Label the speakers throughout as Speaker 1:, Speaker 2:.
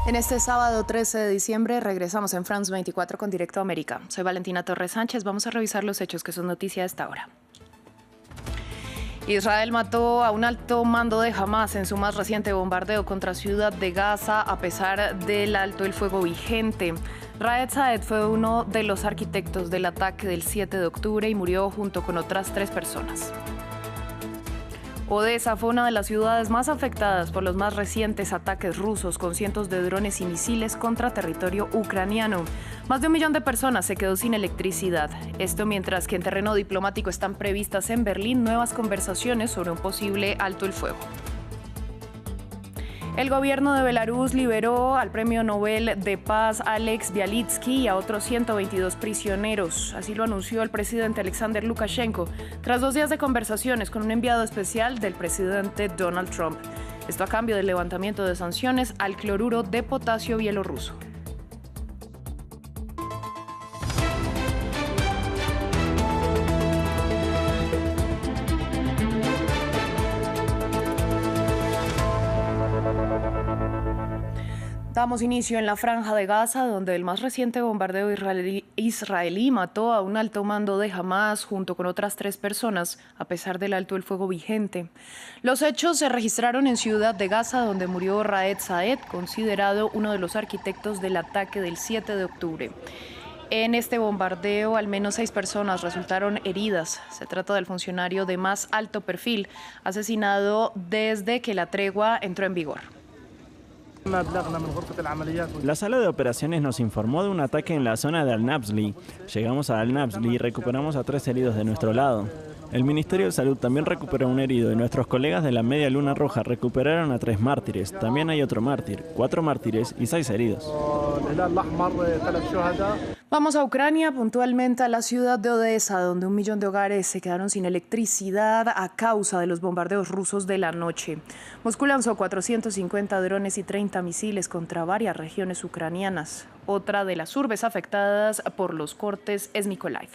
Speaker 1: En este sábado 13 de diciembre regresamos en France 24 con Directo América. Soy Valentina Torres Sánchez. Vamos a revisar los hechos que son noticia a esta hora. Israel mató a un alto mando de Hamás en su más reciente bombardeo contra Ciudad de Gaza a pesar del alto el fuego vigente. Raed Saed fue uno de los arquitectos del ataque del 7 de octubre y murió junto con otras 3 personas. Odesa fue una de las ciudades más afectadas por los más recientes ataques rusos con cientos de drones y misiles contra territorio ucraniano. Más de 1 millón de personas se quedó sin electricidad. Esto mientras que en terreno diplomático están previstas en Berlín nuevas conversaciones sobre un posible alto el fuego. El gobierno de Belarus liberó al premio Nobel de Paz Alex Bialitsky y a otros 122 prisioneros. Así lo anunció el presidente Alexander Lukashenko tras 2 días de conversaciones con un enviado especial del presidente Donald Trump. Esto a cambio del levantamiento de sanciones al cloruro de potasio bielorruso. Damos inicio en la Franja de Gaza, donde el más reciente bombardeo israelí mató a un alto mando de Hamás junto con otras 3 personas, a pesar del alto el fuego vigente. Los hechos se registraron en Ciudad de Gaza, donde murió Raed Saed, considerado uno de los arquitectos del ataque del 7 de octubre. En este bombardeo, al menos 6 personas resultaron heridas. Se trata del funcionario de más alto perfil, asesinado desde que la tregua entró en vigor.
Speaker 2: La sala de operaciones nos informó de un ataque en la zona de Al-Nabsli. Llegamos a Al-Nabsli y recuperamos a 3 heridos de nuestro lado. El Ministerio de Salud también recuperó un herido y nuestros colegas de la Media Luna Roja recuperaron a 3 mártires. También hay otro mártir, 4 mártires y 6 heridos.
Speaker 1: Vamos a Ucrania, puntualmente a la ciudad de Odesa, donde 1 millón de hogares se quedaron sin electricidad a causa de los bombardeos rusos de la noche. Moscú lanzó 450 drones y 30 misiles contra varias regiones ucranianas. Otra de las urbes afectadas por los cortes es Mykolaiv.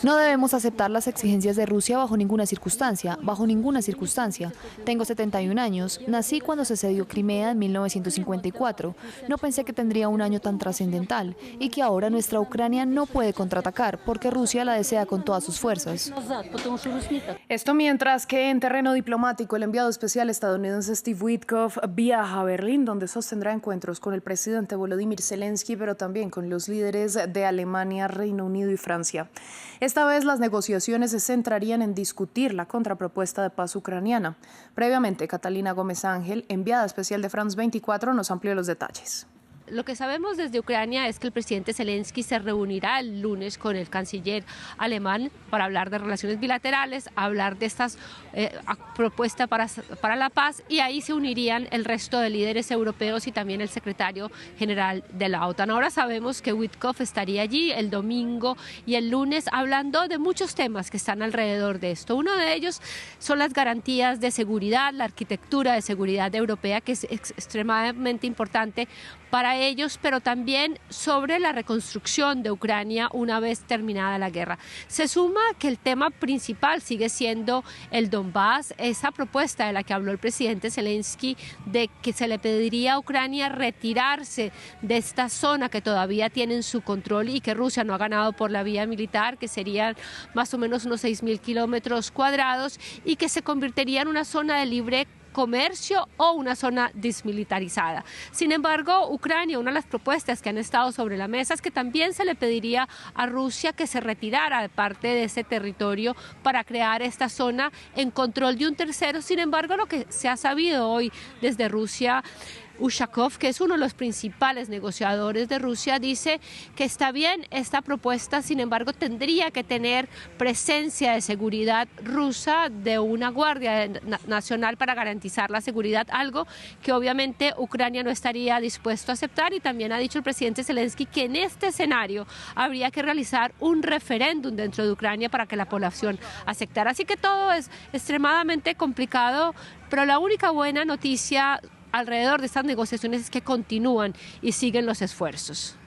Speaker 3: No debemos aceptar las exigencias de Rusia bajo ninguna circunstancia, bajo ninguna circunstancia. Tengo 71 años, nací cuando se cedió Crimea en 1954. No pensé que tendría un año tan trascendental y que ahora nuestra Ucrania no puede contraatacar porque Rusia la desea con todas sus fuerzas.
Speaker 1: Esto mientras que en terreno diplomático el enviado especial estadounidense Steve Witkoff viaja a Berlín, donde sostendrá encuentros con el presidente Volodymyr Zelensky, pero también con los líderes de Alemania, Reino Unido y Francia. Esta vez las negociaciones se centrarían en discutir la contrapropuesta de paz ucraniana. Previamente, Catalina Gómez Ángel, enviada especial de France 24, nos amplió los detalles.
Speaker 4: Lo que sabemos desde Ucrania es que el presidente Zelensky se reunirá el lunes con el canciller alemán para hablar de relaciones bilaterales, hablar de estas propuestas para la paz, y ahí se unirían el resto de líderes europeos y también el secretario general de la OTAN. Ahora sabemos que Witkoff estaría allí el domingo y el lunes hablando de muchos temas que están alrededor de esto. Uno de ellos son las garantías de seguridad, la arquitectura de seguridad europea, que es extremadamente importante para ellos, pero también sobre la reconstrucción de Ucrania una vez terminada la guerra. Se suma que el tema principal sigue siendo el Donbass, esa propuesta de la que habló el presidente Zelensky de que se le pediría a Ucrania retirarse de esta zona que todavía tiene en su control y que Rusia no ha ganado por la vía militar, que serían más o menos unos 6.000 kilómetros cuadrados, y que se convertiría en una zona de libre comercio o una zona desmilitarizada. Sin embargo, Ucrania, una de las propuestas que han estado sobre la mesa es que también se le pediría a Rusia que se retirara de parte de ese territorio para crear esta zona en control de un tercero. Sin embargo, lo que se ha sabido hoy desde Rusia, Ushakov, que es uno de los principales negociadores de Rusia, dice que está bien esta propuesta, sin embargo tendría que tener presencia de seguridad rusa, de una guardia nacional para garantizar la seguridad, algo que obviamente Ucrania no estaría dispuesto a aceptar. Y también ha dicho el presidente Zelensky que en este escenario habría que realizar un referéndum dentro de Ucrania para que la población aceptara. Así que todo es extremadamente complicado, pero la única buena noticia alrededor de estas negociaciones es que continúan y siguen los esfuerzos.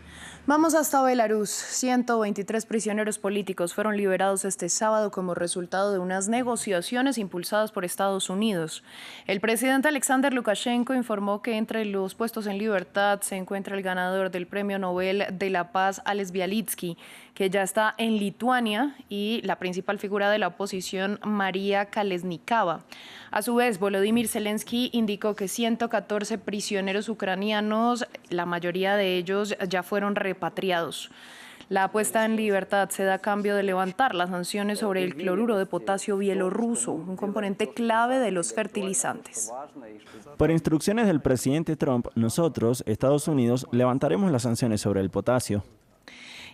Speaker 1: Vamos hasta Belarus. 123 prisioneros políticos fueron liberados este sábado como resultado de unas negociaciones impulsadas por Estados Unidos. El presidente Alexander Lukashenko informó que entre los puestos en libertad se encuentra el ganador del Premio Nobel de la Paz, Ales Bialiatski, que ya está en Lituania, y la principal figura de la oposición, María Kalesnikava. A su vez, Volodymyr Zelensky indicó que 114 prisioneros ucranianos, la mayoría de ellos ya fueron repatriados. La puesta en libertad se da a cambio de levantar las sanciones sobre el cloruro de potasio bielorruso, un componente clave de los fertilizantes.
Speaker 2: Por instrucciones del presidente Trump, nosotros, Estados Unidos, levantaremos las sanciones sobre el potasio.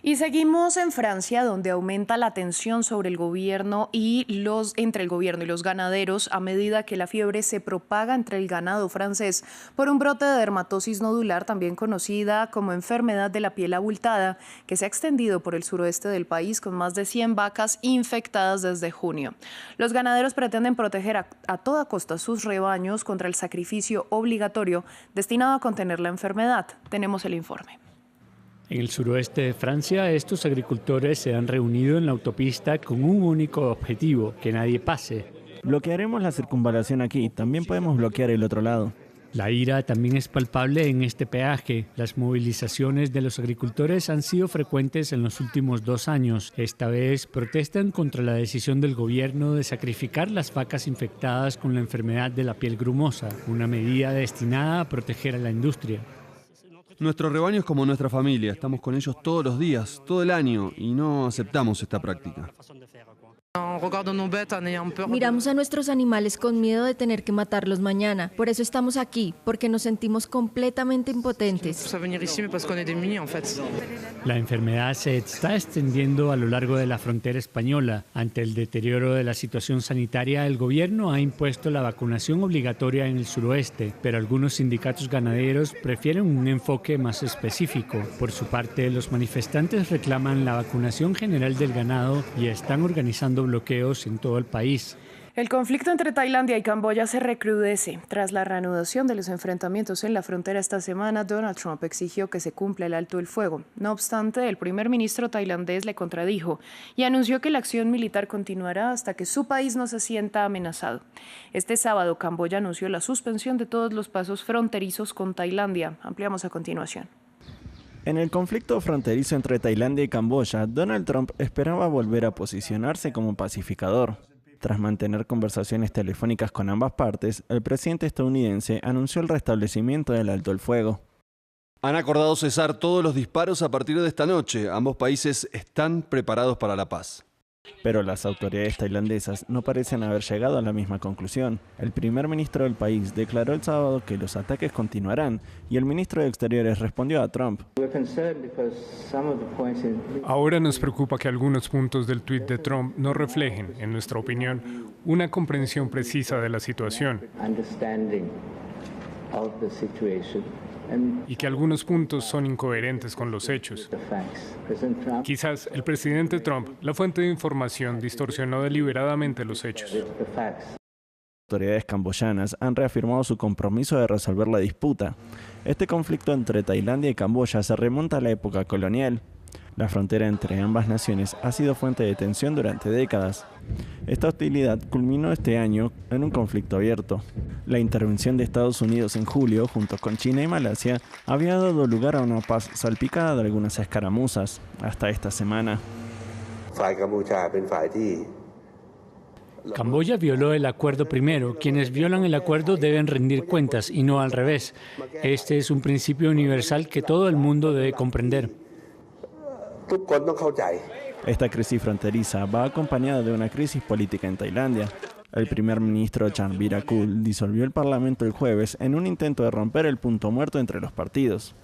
Speaker 1: Y seguimos en Francia, donde aumenta la tensión sobre el gobierno entre el gobierno y los ganaderos a medida que la fiebre se propaga entre el ganado francés por un brote de dermatosis nodular, también conocida como enfermedad de la piel abultada, que se ha extendido por el suroeste del país con más de 100 vacas infectadas desde junio. Los ganaderos pretenden proteger a toda costa sus rebaños contra el sacrificio obligatorio destinado a contener la enfermedad. Tenemos el informe.
Speaker 5: En el suroeste de Francia, estos agricultores se han reunido en la autopista con un único objetivo: que nadie pase.
Speaker 2: Bloquearemos la circunvalación aquí, también podemos bloquear el otro lado.
Speaker 5: La ira también es palpable en este peaje. Las movilizaciones de los agricultores han sido frecuentes en los últimos 2 años. Esta vez protestan contra la decisión del gobierno de sacrificar las vacas infectadas con la enfermedad de la piel grumosa, una medida destinada a proteger a la industria.
Speaker 6: Nuestro rebaño es como nuestra familia, estamos con ellos todos los días, todo el año, y no aceptamos esta práctica.
Speaker 7: Miramos a nuestros animales con miedo de tener que matarlos mañana. Por eso estamos aquí, porque nos sentimos completamente impotentes.
Speaker 5: La enfermedad se está extendiendo a lo largo de la frontera española. Ante el deterioro de la situación sanitaria, el gobierno ha impuesto la vacunación obligatoria en el suroeste, pero algunos sindicatos ganaderos prefieren un enfoque más específico. Por su parte, los manifestantes reclaman la vacunación general del ganado y están organizando bloqueos en todo el país.
Speaker 1: El conflicto entre Tailandia y Camboya se recrudece. Tras la reanudación de los enfrentamientos en la frontera esta semana, Donald Trump exigió que se cumpla el alto el fuego. No obstante, el primer ministro tailandés le contradijo y anunció que la acción militar continuará hasta que su país no se sienta amenazado. Este sábado, Camboya anunció la suspensión de todos los pasos fronterizos con Tailandia. Ampliamos a continuación.
Speaker 2: En el conflicto fronterizo entre Tailandia y Camboya, Donald Trump esperaba volver a posicionarse como pacificador. Tras mantener conversaciones telefónicas con ambas partes, el presidente estadounidense anunció el restablecimiento del alto el fuego.
Speaker 6: Han acordado cesar todos los disparos a partir de esta noche. Ambos países están preparados para la paz.
Speaker 2: Pero las autoridades tailandesas no parecen haber llegado a la misma conclusión. El primer ministro del país declaró el sábado que los ataques continuarán y el ministro de Exteriores respondió a Trump.
Speaker 8: Ahora nos preocupa que algunos puntos del tuit de Trump no reflejen, en nuestra opinión, una comprensión precisa de la situación. Y que algunos puntos son incoherentes con los hechos. Quizás el presidente Trump, la fuente de información, distorsionó deliberadamente los hechos.
Speaker 2: Las autoridades camboyanas han reafirmado su compromiso de resolver la disputa. Este conflicto entre Tailandia y Camboya se remonta a la época colonial. La frontera entre ambas naciones ha sido fuente de tensión durante décadas. Esta hostilidad culminó este año en un conflicto abierto. La intervención de Estados Unidos en julio, junto con China y Malasia, había dado lugar a una paz salpicada de algunas escaramuzas, hasta esta semana.
Speaker 5: Camboya violó el acuerdo primero. Quienes violan el acuerdo deben rendir cuentas y no al revés. Este es un principio universal que todo el mundo debe comprender.
Speaker 2: Esta crisis fronteriza va acompañada de una crisis política en Tailandia. El primer ministro Chan Virakul disolvió el parlamento el jueves en un intento de romper el punto muerto entre los partidos.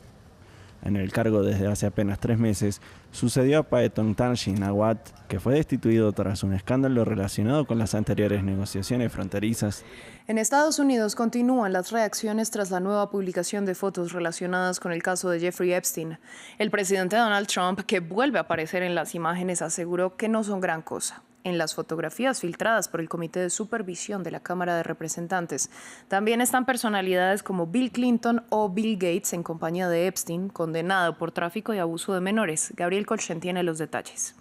Speaker 2: En el cargo desde hace apenas 3 meses, sucedió a Paetongtarn Shinawatra, que fue destituido tras un escándalo relacionado con las anteriores negociaciones fronterizas.
Speaker 1: En Estados Unidos continúan las reacciones tras la nueva publicación de fotos relacionadas con el caso de Jeffrey Epstein. El presidente Donald Trump, que vuelve a aparecer en las imágenes, aseguró que no son gran cosa. en las fotografías filtradas por el Comité de Supervisión de la Cámara de Representantes. También están personalidades como Bill Clinton o Bill Gates en compañía de Epstein, condenado por tráfico y abuso de menores. Gabriel Colchen tiene los detalles.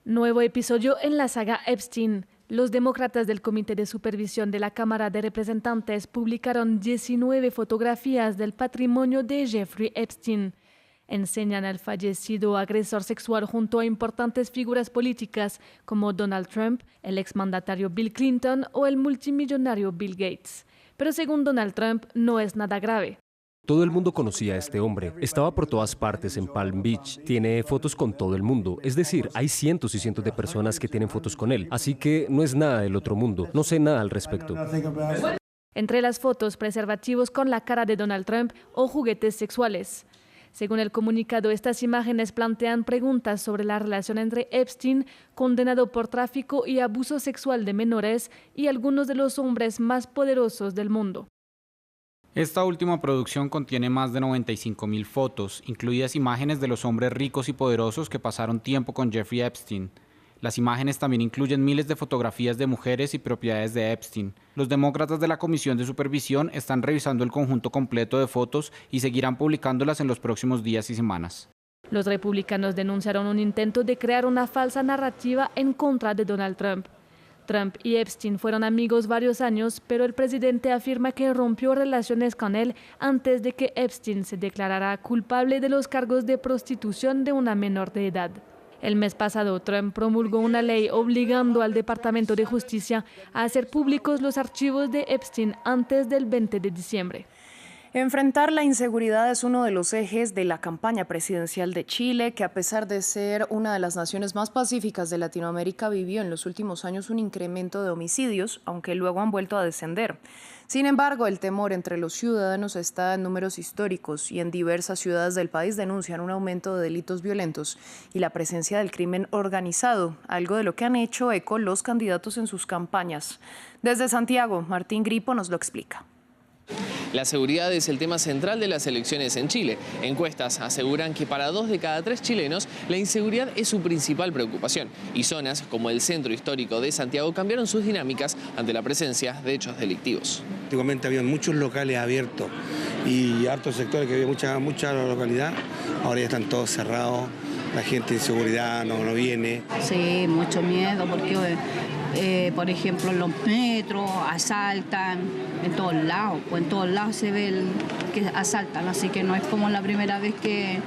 Speaker 9: Nuevo episodio en la saga Epstein. Los demócratas del Comité de Supervisión de la Cámara de Representantes publicaron 19 fotografías del patrimonio de Jeffrey Epstein. Enseñan al fallecido agresor sexual junto a importantes figuras políticas como Donald Trump, el exmandatario Bill Clinton o el multimillonario Bill Gates. Pero según Donald Trump, no es nada grave.
Speaker 10: Todo el mundo conocía a este hombre. Estaba por todas partes en Palm Beach. Tiene fotos con todo el mundo. Es decir, hay cientos y cientos de personas que tienen fotos con él. Así que no es nada del otro mundo. No sé nada al respecto.
Speaker 9: Entre las fotos, preservativos con la cara de Donald Trump o juguetes sexuales. Según el comunicado, estas imágenes plantean preguntas sobre la relación entre Epstein, condenado por tráfico y abuso sexual de menores, y algunos de los hombres más poderosos del mundo.
Speaker 11: Esta última producción contiene más de 95.000 fotos, incluidas imágenes de los hombres ricos y poderosos que pasaron tiempo con Jeffrey Epstein. Las imágenes también incluyen miles de fotografías de mujeres y propiedades de Epstein. Los demócratas de la Comisión de Supervisión están revisando el conjunto completo de fotos y seguirán publicándolas en los próximos días y semanas.
Speaker 9: Los republicanos denunciaron un intento de crear una falsa narrativa en contra de Donald Trump. Trump y Epstein fueron amigos varios años, pero el presidente afirma que rompió relaciones con él antes de que Epstein se declarara culpable de los cargos de prostitución de una menor de edad. El mes pasado, Trump promulgó una ley obligando al Departamento de Justicia a hacer públicos los archivos de Epstein antes del 20 de diciembre.
Speaker 1: Enfrentar la inseguridad es uno de los ejes de la campaña presidencial de Chile, que a pesar de ser una de las naciones más pacíficas de Latinoamérica, vivió en los últimos años un incremento de homicidios, aunque luego han vuelto a descender. Sin embargo, el temor entre los ciudadanos está en números históricos y en diversas ciudades del país denuncian un aumento de delitos violentos y la presencia del crimen organizado, algo de lo que han hecho eco los candidatos en sus campañas. Desde Santiago, Martín Gripo nos lo explica.
Speaker 12: La seguridad es el tema central de las elecciones en Chile. Encuestas aseguran que para 2 de cada 3 chilenos la inseguridad es su principal preocupación. Y zonas como el centro histórico de Santiago cambiaron sus dinámicas ante la presencia de hechos delictivos.
Speaker 13: Antiguamente había muchos locales abiertos y hartos sectores que había mucha localidad. Ahora ya están todos cerrados. La gente de seguridad no viene.
Speaker 14: Sí, mucho miedo porque, por ejemplo, en los metros asaltan en todos lados. Pues en todos lados se ve que asaltan, así que no es como la primera vez que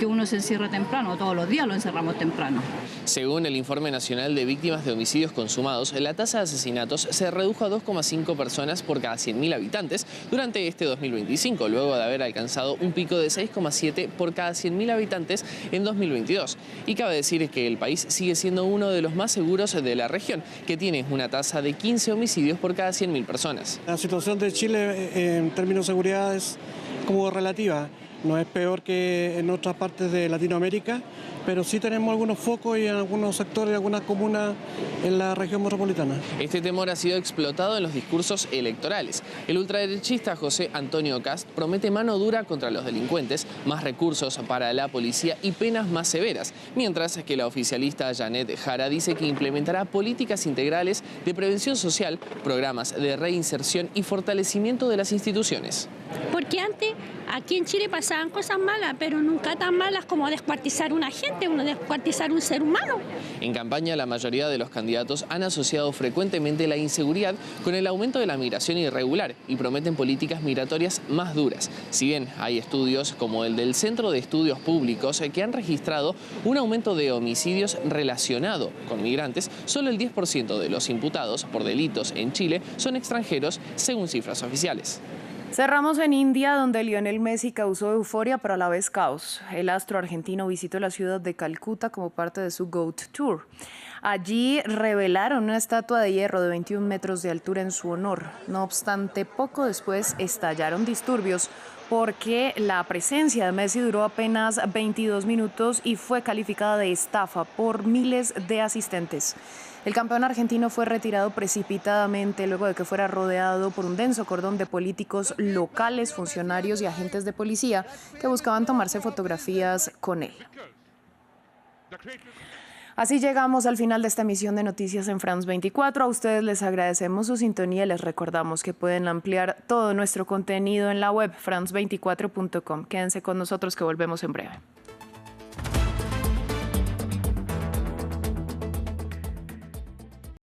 Speaker 14: uno se encierra temprano. Todos los días lo encerramos temprano.
Speaker 12: Según el Informe Nacional de Víctimas de Homicidios Consumados, la tasa de asesinatos se redujo a 2,5 personas por cada 100.000 habitantes durante este 2025, luego de haber alcanzado un pico de 6,7 por cada 100.000 habitantes en 2022. Y cabe decir que el país sigue siendo uno de los más seguros de la región, que tiene una tasa de 15 homicidios por cada 100.000 personas.
Speaker 15: La situación de Chile en términos de seguridad es como relativa. No es peor que en otras partes de Latinoamérica, pero sí tenemos algunos focos y en algunos sectores, algunas comunas en la región metropolitana.
Speaker 12: Este temor ha sido explotado en los discursos electorales. El ultraderechista José Antonio Kast promete mano dura contra los delincuentes, más recursos para la policía y penas más severas, mientras que la oficialista Janet Jara dice que implementará políticas integrales de prevención social, programas de reinserción y fortalecimiento de las instituciones.
Speaker 16: Porque antes aquí en Chile pasaban cosas malas, pero nunca tan malas como descuartizar a una gente, descuartizar un ser humano.
Speaker 12: En campaña, la mayoría de los candidatos han asociado frecuentemente la inseguridad con el aumento de la migración irregular y prometen políticas migratorias más duras. Si bien hay estudios como el del Centro de Estudios Públicos que han registrado un aumento de homicidios relacionado con migrantes, solo el 10% de los imputados por delitos en Chile son extranjeros, según cifras oficiales.
Speaker 1: Cerramos en India, donde Lionel Messi causó euforia pero a la vez caos. El astro argentino visitó la ciudad de Calcuta como parte de su GOAT Tour. Allí revelaron una estatua de hierro de 21 metros de altura en su honor. No obstante, poco después estallaron disturbios porque la presencia de Messi duró apenas 22 minutos y fue calificada de estafa por miles de asistentes. El campeón argentino fue retirado precipitadamente luego de que fuera rodeado por un denso cordón de políticos locales, funcionarios y agentes de policía que buscaban tomarse fotografías con él. Así llegamos al final de esta emisión de Noticias en France 24. A ustedes les agradecemos su sintonía y les recordamos que pueden ampliar todo nuestro contenido en la web france24.com. Quédense con nosotros que volvemos en breve.